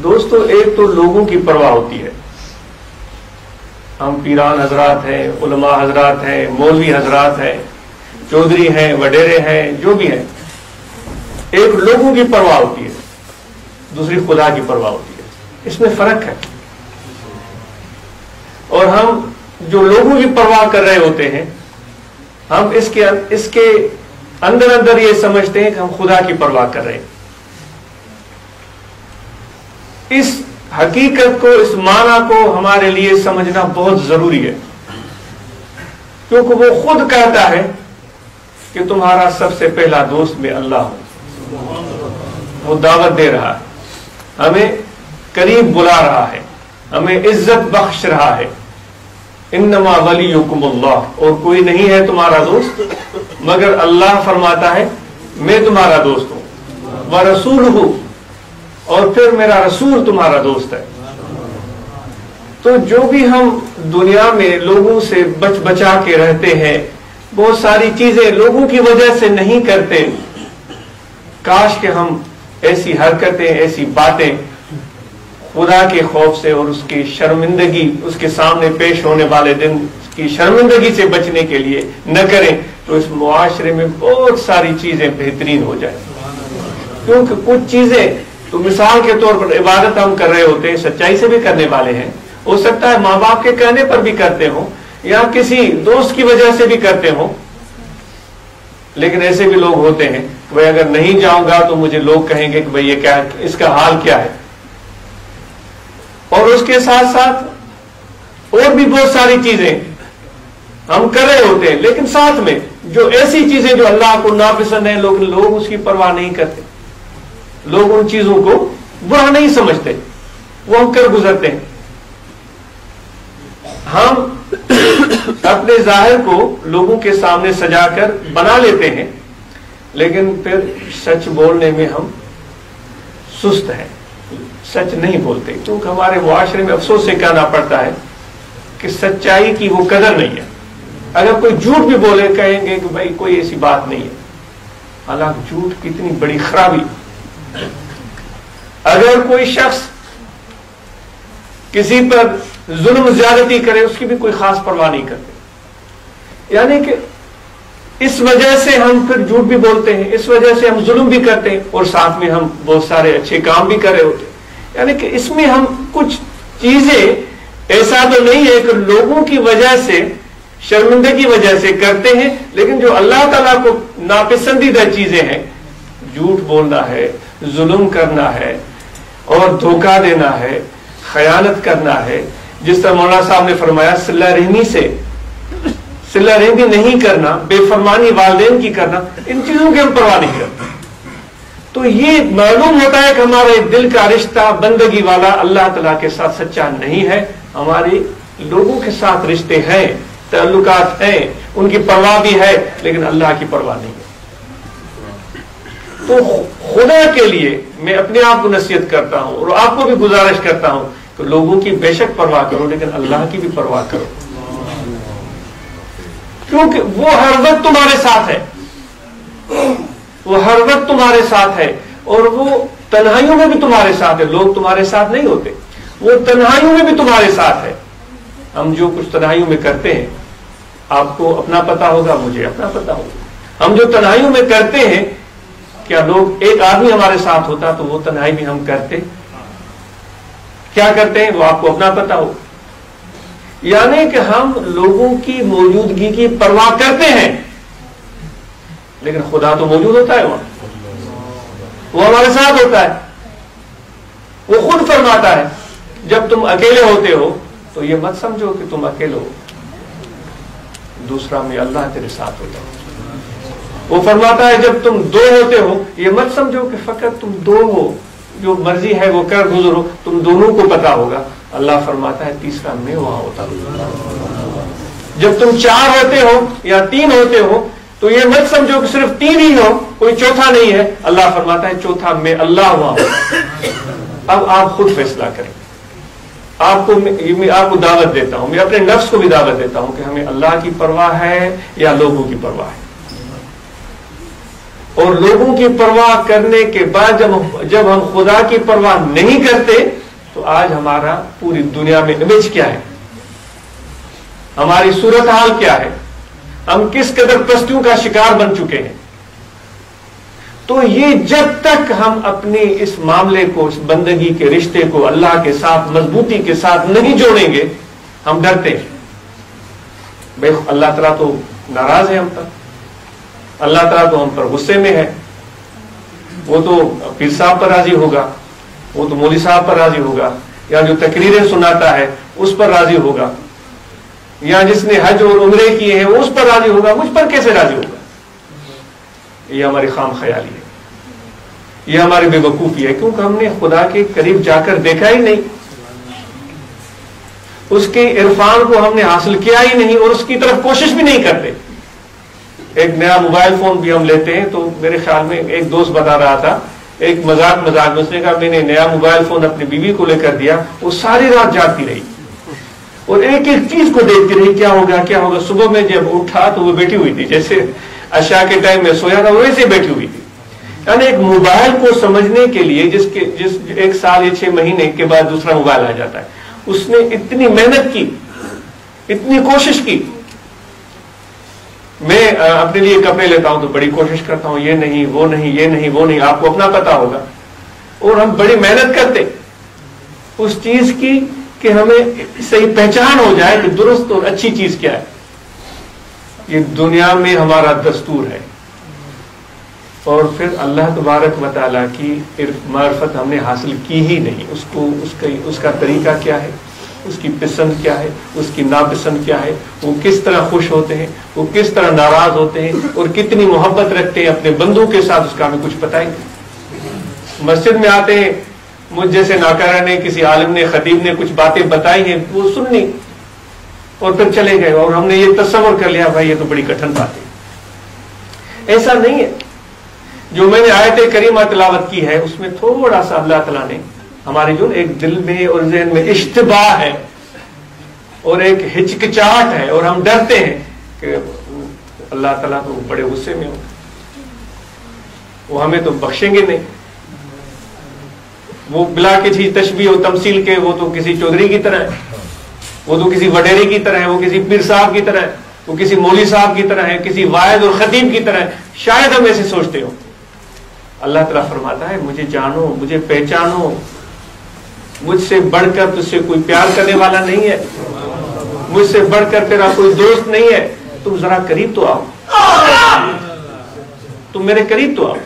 دوستو ایک تو لوگوں کی پرواہ ہوتی ہے. ہم پیران حضرات ہیں، علماء حضرات ہیں، مولوی حضرات ہیں، چودھری ہیں، وڈیرے ہیں، جو بھی ہیں. ایک لوگوں کی پرواہ ہوتی ہے، دوسری خدا کی پرواہ ہوتی ہے. اس میں فرق ہے. اور ہم جو لوگوں کی پرواہ کر رہے ہوتے ہیں، ہم اس کے اندر اندر یہ سمجھتے ہیں کہ ہم خدا کی پرواہ کر رہے ہیں. اس حقیقت کو، اس معنی کو ہمارے لیے سمجھنا بہت ضروری ہے، کیونکہ وہ خود کہتا ہے کہ تمہارا سب سے پہلا دوست میں اللہ ہوں. وہ دعوت دے رہا ہے، ہمیں قریب بلا رہا ہے، ہمیں عزت بخش رہا ہے. انما ولیکم اللہ، اور کوئی نہیں ہے تمہارا دوست مگر اللہ فرماتا ہے میں تمہارا دوست ہوں. ورسولہ، اور پھر میرا رسول تمہارا دوست ہے. تو جو بھی ہم دنیا میں لوگوں سے بچا کے رہتے ہیں، بہت ساری چیزیں لوگوں کی وجہ سے نہیں کرتے. کاش کہ ہم ایسی حرکتیں، ایسی باتیں خدا کے خوف سے اور اس کی شرمندگی، اس کے سامنے پیش ہونے والے دن کی شرمندگی سے بچنے کے لیے نہ کریں، تو اس معاشرے میں بہت ساری چیزیں بہترین ہو جائیں. کیونکہ کچھ چیزیں تو مثال کے طور پر عبادت ہم کر رہے ہوتے ہیں، سچائی سے بھی کرنے والے ہیں، ہو سکتا ہے ماں باپ کے کہنے پر بھی کرتے ہوں یا کسی دوست کی وجہ سے بھی کرتے ہوں. لیکن ایسے بھی لوگ ہوتے ہیں کہ بھائی اگر نہیں جاؤں گا تو مجھے لوگ کہیں گے کہ بھائی یہ کیا، اس کا حال کیا ہے. اور اس کے ساتھ ساتھ اور بھی بہت ساری چیزیں ہم کر رہے ہوتے ہیں، لیکن ساتھ میں جو ایسی چیزیں جو اللہ کو ناپسند ہیں، لوگ اس کی پرواہ نہیں کرتے. لوگ ان چیزوں کو برا نہیں سمجھتے، وہ ہم کر گزرتے ہیں. ہم اپنے ظاہر کو لوگوں کے سامنے سجا کر بنا لیتے ہیں، لیکن پھر سچ بولنے میں ہم سست ہیں، سچ نہیں بولتے. کیونکہ ہمارے معاشرے میں افسوس سے کہنا پڑتا ہے کہ سچائی کی وہ قدر نہیں ہے. اگر کوئی جھوٹ بھی بولے کہیں گے کہ بھائی کوئی ایسی بات نہیں ہے، حالانکہ جھوٹ کتنی بڑی خرابی. اگر کوئی شخص کسی پر ظلم زیادتی کرے، اس کی بھی کوئی خاص پرواہ نہیں کرتے. یعنی کہ اس وجہ سے ہم پھر جھوٹ بھی بولتے ہیں، اس وجہ سے ہم ظلم بھی کرتے ہیں، اور ساتھ میں ہم بہت سارے اچھے کام بھی کر رہے ہوتے ہیں. یعنی کہ اس میں ہم کچھ چیزیں ایسا تو نہیں ہے کہ لوگوں کی وجہ سے، شرمندگی کی وجہ سے کرتے ہیں، لیکن جو اللہ تعالیٰ کو ناپسندیدہ چیزیں ہیں، جھوٹ بولنا ہے، ظلم کرنا ہے اور دھوکہ دینا ہے، خیانت کرنا ہے. جس طرح مولانا صاحب نے فرمایا صلہ رحمی سے، صلہ رحمی نہیں کرنا، بے فرمانی والدین کی کرنا، ان چیزوں کی ہم پرواہ نہیں کرتے. تو یہ معلوم ہوتا ہے کہ ہمارے دل کا رشتہ بندگی والا اللہ تعالیٰ کے ساتھ سچا نہیں ہے. ہماری لوگوں کے ساتھ رشتے ہیں، تعلقات ہیں، ان کی پرواہ بھی ہے، لیکن اللہ کی پرواہ نہیں ہے. تو خدا کے لیے میں اپنے آپ کو نصیحت کرتا ہوں اور آپ کو بھی گزارش کرتا ہوں کہ لوگوں کی بے شک پرواہ کرو، لیکن اللہ کی بھی پرواہ کرو. کیونکہ وہ ہر وقت تمہارے ساتھ ہے، وہ ہر وقت تمہارے ساتھ ہے، اور وہ تنہائیوں میں بھی تمہارے ساتھ ہے. لوگ تمہارے ساتھ نہیں ہوتے، وہ تنہائیوں میں بھی تمہارے ساتھ ہے. ہم جو کچھ تنہائیوں میں کرتے ہیں، آپ کو اپنا پتا ہوگا، مجھے اپنا پتا ہوگا. ہم جو تنہائیوں میں کرتے ہیں، کیا لوگ ایک آدمی ہمارے ساتھ ہوتا تو وہ تنہائی بھی ہم کرتے؟ کیا کرتے ہیں وہ آپ کو اپنا پتا ہو. یعنی کہ ہم لوگوں کی موجودگی کی پرواہ کرتے ہیں، لیکن خدا تو موجود ہوتا ہے وہاں، وہ ہمارے ساتھ ہوتا ہے. وہ خود فرماتا ہے جب تم اکیلے ہوتے ہو تو یہ مت سمجھو کہ تم اکیلے ہو، دوسرا میں اللہ تیرے ساتھ ہوتا ہے. وہ فرماتا ہے جب تم دو ہوتے ہو، یہ مت سمجھو کہ فقط تم دو ہو، جو مرضی ہے وہ کر گزرو، تم دونوں کو پتا ہوگا. اللہ فرماتا ہے تیسرا میں وہاں ہوتا ہوں. جب تم چار ہوتے ہو یا تین ہوتے ہو تو یہ مت سمجھو کہ صرف تین ہی ہو، کوئی چوتھا نہیں ہے. اللہ فرماتا ہے چوتھا میں اللہ وہاں ہوں. اب آپ خود فیصلہ کریں. آپ کو دعوت دیتا ہوں، میں اپنے نفس کو بھی دعوت دیتا ہوں کہ ہمیں اللہ کی پرواہ ہے یا لوگوں کی پرواہ ہے. اور لوگوں کی پرواہ کرنے کے بعد جب ہم خدا کی پرواہ نہیں کرتے تو آج ہمارا پوری دنیا میں امیج کیا ہے، ہماری صورتحال کیا ہے، ہم کس قدر پستیوں کا شکار بن چکے ہیں۔ تو یہ جب تک ہم اپنی اس معاملے کو، اس بندگی کے رشتے کو اللہ کے ساتھ مضبوطی کے ساتھ نہیں جوڑیں گے، ہم ڈرتے ہیں بھائی اللہ تعالیٰ تو ناراض ہے ہم پر، اللہ تعالیٰ تو ہم پر غصے میں ہے، وہ تو پیر صاحب پر راضی ہوگا، وہ تو مولوی صاحب پر راضی ہوگا، یا جو تقریریں سناتا ہے اس پر راضی ہوگا، یا جس نے حج اور عمرے کیے ہیں وہ اس پر راضی ہوگا، مجھ پر کیسے راضی ہوگا؟ یہ ہماری خام خیالی ہے، یہ ہماری بے وقوفی ہے، کیونکہ ہم نے خدا کے قریب جا کر دیکھا ہی نہیں، اس کے عرفان کو ہم نے حاصل کیا ہی نہیں، اور اس کی طرف کوشش بھی نہیں کرتے۔ ایک نیا موبائل فون بھی ہم لیتے ہیں تو میرے خیال میں ایک دوست بتا رہا تھا، ایک مذاق میں اس نے کہا میں نے نیا موبائل فون اپنی بیوی کو لے کر دیا، وہ ساری رات جاگتی رہی اور ایک ایک چیز کو دیکھتی رہی، کیا ہوگا کیا ہوگا۔ صبح میں جب اٹھا تو وہ بیٹھی ہوئی تھی، جیسے عشاء کے ٹائم میں سویا تھا ویسے بیٹھی ہوئی تھی۔ یعنی ایک موبائل کو سمجھنے کے لیے جس ایک سال یا 6 مہینے کے بعد دوسرا موبائل آ جاتا ہے، اس نے اتنی محنت کی، اتنی کوشش کی۔ میں اپنے لیے کپڑے لیتا ہوں تو بڑی کوشش کرتا ہوں، یہ نہیں وہ نہیں یہ نہیں وہ نہیں، آپ کو اپنا پتا ہوگا، اور ہم بڑی محنت کرتے اس چیز کی کہ ہمیں صحیح پہچان ہو جائے کہ درست اور اچھی چیز کیا ہے۔ یہ دنیا میں ہمارا دستور ہے، اور پھر اللہ تبارک و تعالیٰ کی معرفت ہم نے حاصل کی ہی نہیں، اس کا طریقہ کیا ہے، اس کی پسند کیا ہے، اس کی ناپسند کیا ہے، وہ کس طرح خوش ہوتے ہیں، وہ کس طرح ناراض ہوتے ہیں، اور کتنی محبت رکھتے ہیں اپنے بندوں کے ساتھ، اس کا ہمیں کچھ پتہ ہی نہیں۔ مسجد میں آتے ہیں، مجھ جیسے ناکارہ نے، کسی عالم نے، خطیب نے کچھ باتیں بتائی ہیں، وہ سننی اور پھر چلے گئے، اور ہم نے یہ تصور کر لیا بھائی یہ تو بڑی کٹھن بات ہے۔ ایسا نہیں ہے۔ جو میں نے آیت کریمہ تلاوت کی ہے اس میں تھوڑا سا اللہ تعالیٰ نے ہمارے جو ایک دل میں اور ذہن میں اشتباہ ہے اور ایک ہچکچاہٹ ہے، اور ہم ڈرتے ہیں کہ اللہ تعالیٰ تو بڑے غصے میں ہو، وہ ہمیں تو بخشیں گے نہیں، وہ بلا کسی تشبیہ و تمثیل کے وہ تو کسی چودھری کی طرح ہے، وہ تو کسی وڈیرے کی طرح ہے، وہ کسی پیر صاحب کی طرح ہے، وہ کسی مولوی صاحب کی طرح ہے، کسی واعظ اور خطیب کی طرح ہے، شاید ہم ایسے سوچتے ہو۔ اللہ تعالیٰ فرماتا ہے مجھے جانو، مجھے پہچانو، مجھ سے بڑھ کر تجھ سے کوئی پیار کرنے والا نہیں ہے، مجھ سے بڑھ کر تیرا کوئی دوست نہیں ہے، تم ذرا قریب تو آؤ، تم میرے قریب تو آؤ۔